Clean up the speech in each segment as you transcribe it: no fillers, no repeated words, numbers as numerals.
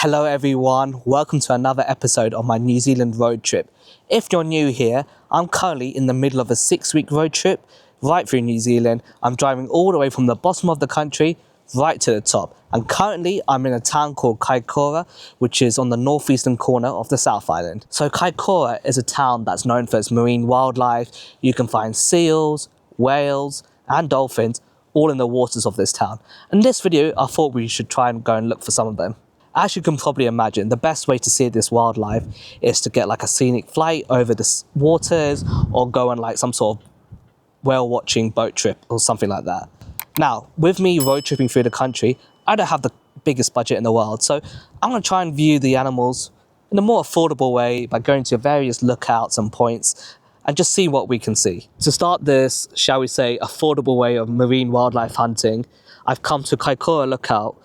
Hello everyone, welcome to another episode of my New Zealand road trip. If you're new here, I'm currently in the middle of a 6-week road trip right through New Zealand. I'm driving all the way from the bottom of the country right to the top. And currently I'm in a town called Kaikōura, which is on the northeastern corner of the South Island. So Kaikoura is a town that's known for its marine wildlife. You can find seals, whales and dolphins all in the waters of this town. In this video, I thought we should try and go and look for some of them. As you can probably imagine, the best way to see this wildlife is to get like a scenic flight over the waters or go on like some sort of whale watching boat trip or something like that. Now, with me road tripping through the country, I don't have the biggest budget in the world, so I'm going to try and view the animals in a more affordable way by going to various lookouts and points and just see what we can see. To start this, shall we say, affordable way of marine wildlife hunting, I've come to Kaikoura Lookout.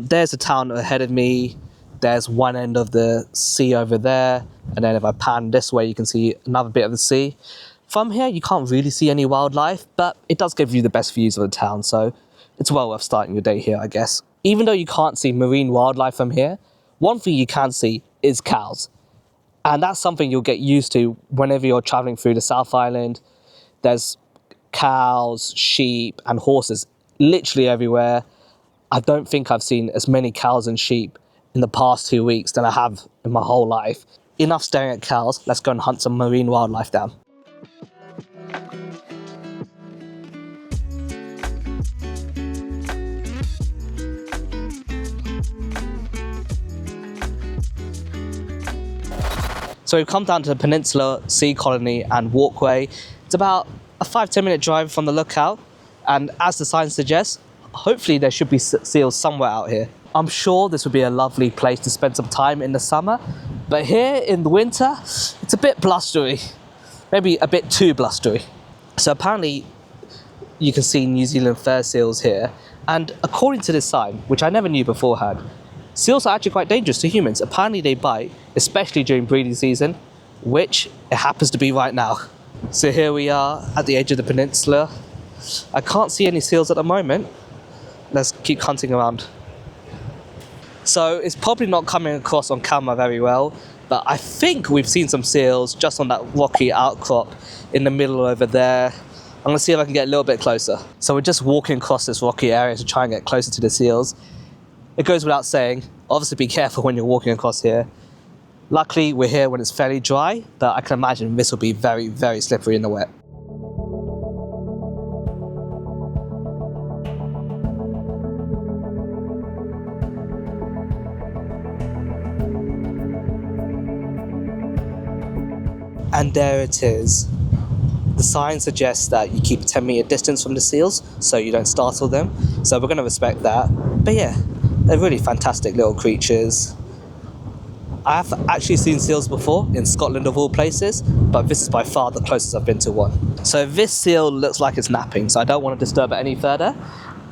There's a town ahead of me, there's one end of the sea over there, and then if I pan this way you can see another bit of the sea. From here you can't really see any wildlife, but it does give you the best views of the town, so it's well worth starting your day here, I guess. Even though you can't see marine wildlife from here, one thing you can see is cows. And that's something you'll get used to whenever you're traveling through the South Island. There's cows, sheep and horses literally everywhere. I don't think I've seen as many cows and sheep in the past 2 weeks than I have in my whole life. Enough staring at cows, let's go and hunt some marine wildlife down. So we've come down to the Peninsula Sea Colony and Walkway. It's about a 5-10 minute drive from the lookout, and as the sign suggests, hopefully there should be seals somewhere out here. I'm sure this would be a lovely place to spend some time in the summer, but here in the winter, it's a bit blustery. Maybe a bit too blustery. So apparently you can see New Zealand fur seals here, and according to this sign, which I never knew beforehand, seals are actually quite dangerous to humans. Apparently they bite, especially during breeding season, which it happens to be right now. So here we are at the edge of the peninsula. I can't see any seals at the moment. Let's keep hunting around. So it's probably not coming across on camera very well, but I think we've seen some seals just on that rocky outcrop in the middle over there. I'm gonna see if I can get a little bit closer. So we're just walking across this rocky area to try and get closer to the seals. It goes without saying, obviously be careful when you're walking across here. Luckily we're here when it's fairly dry, but I can imagine this will be very, very slippery in the wet. And there it is. The sign suggests that you keep a 10-meter distance from the seals so you don't startle them. So we're going to respect that. But yeah, they're really fantastic little creatures. I have actually seen seals before in Scotland of all places, but this is by far the closest I've been to one. So this seal looks like it's napping, so I don't want to disturb it any further.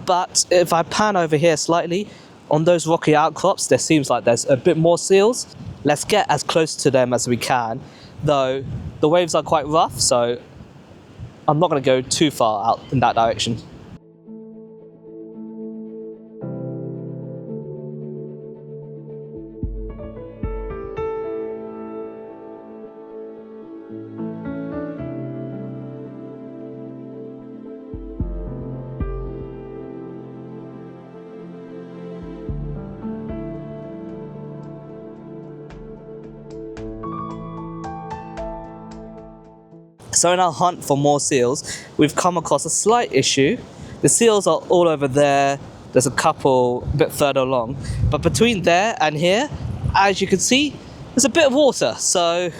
But if I pan over here slightly, on those rocky outcrops, there seems like there's a bit more seals. Let's get as close to them as we can, though the waves are quite rough, so I'm not going to go too far out in that direction. So in our hunt for more seals, we've come across a slight issue. The seals are all over there. There's a couple a bit further along. But between there and here, as you can see, there's a bit of water. So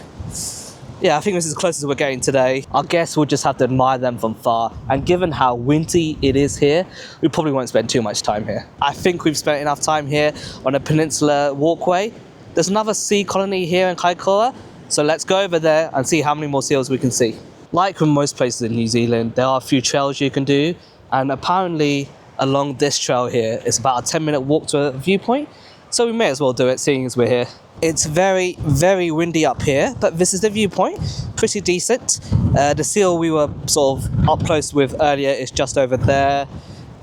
yeah, I think this is as close as we're getting today. I guess we'll just have to admire them from far. And given how windy it is here, we probably won't spend too much time here. I think we've spent enough time here on a peninsula walkway. There's another sea colony here in Kaikoura. So let's go over there and see how many more seals we can see. Like with most places in New Zealand, there are a few trails you can do, and apparently along this trail here, it's about a 10-minute walk to a viewpoint, so we may as well do it seeing as we're here. It's very, very windy up here, but this is the viewpoint, pretty decent. The seal we were sort of up close with earlier is just over there,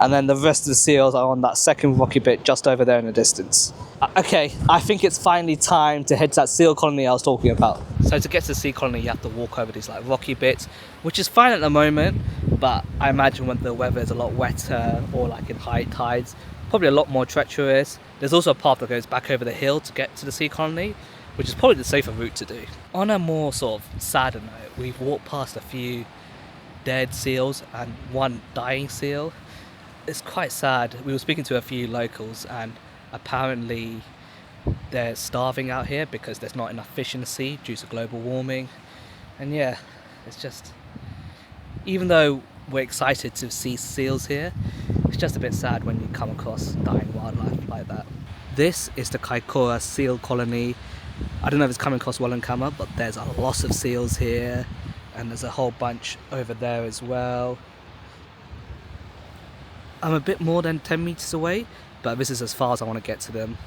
and then the rest of the seals are on that second rocky bit just over there in the distance. Okay, I think it's finally time to head to that seal colony I was talking about. So to get to the sea colony, you have to walk over these like rocky bits, which is fine at the moment, but I imagine when the weather is a lot wetter or like in high tides, probably a lot more treacherous. There's also a path that goes back over the hill to get to the sea colony, which is probably the safer route to do. On a more sort of sadder note, we've walked past a few dead seals and one dying seal. It's quite sad. We were speaking to a few locals and apparently they're starving out here because there's not enough fish in the sea due to global warming. And yeah, it's just, even though we're excited to see seals here, it's just a bit sad when you come across dying wildlife like that. This is the Kaikoura seal colony. I don't know if it's coming across well on camera, but there's a lot of seals here and there's a whole bunch over there as well. I'm a bit more than 10 meters away, but this is as far as I want to get to them.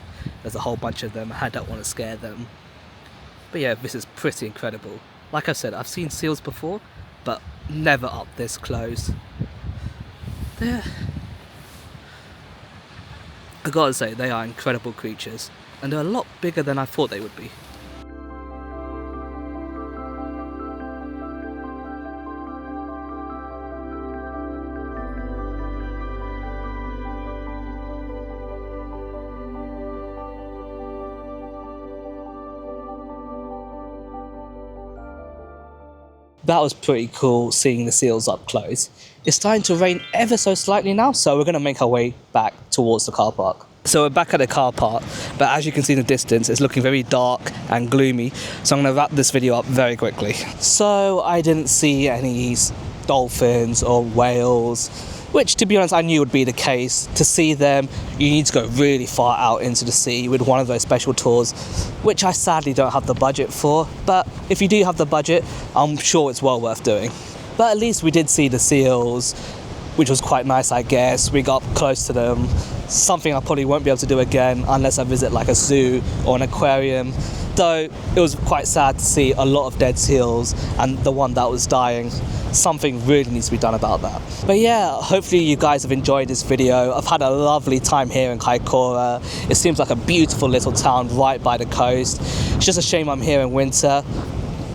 There's a whole bunch of them. I don't want to scare them. But yeah, this is pretty incredible. Like I said, I've seen seals before, but never up this close. I gotta say, they are incredible creatures, and they're a lot bigger than I thought they would be. That was pretty cool seeing the seals up close. It's starting to rain ever so slightly now, so we're going to make our way back towards the car park. So we're back at the car park, but as you can see in the distance, it's looking very dark and gloomy, so I'm going to wrap this video up very quickly. So I didn't see any dolphins or whales, which to be honest I knew would be the case. To see them, you need to go really far out into the sea with one of those special tours, which I sadly don't have the budget for, but if you do have the budget, I'm sure it's well worth doing. But at least we did see the seals, which was quite nice, I guess. We got close to them, something I probably won't be able to do again unless I visit like a zoo or an aquarium, though it was quite sad to see a lot of dead seals and the one that was dying. Something really needs to be done about that. But yeah, hopefully you guys have enjoyed this video. I've had a lovely time here in Kaikoura. It seems like a beautiful little town right by the coast. It's just a shame I'm here in winter.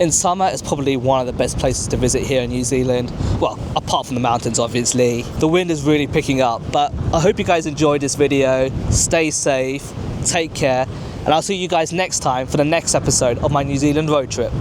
In summer, it's probably one of the best places to visit here in New Zealand. Well, apart from the mountains, obviously. The wind is really picking up, but I hope you guys enjoyed this video. Stay safe, take care, and I'll see you guys next time for the next episode of my New Zealand road trip.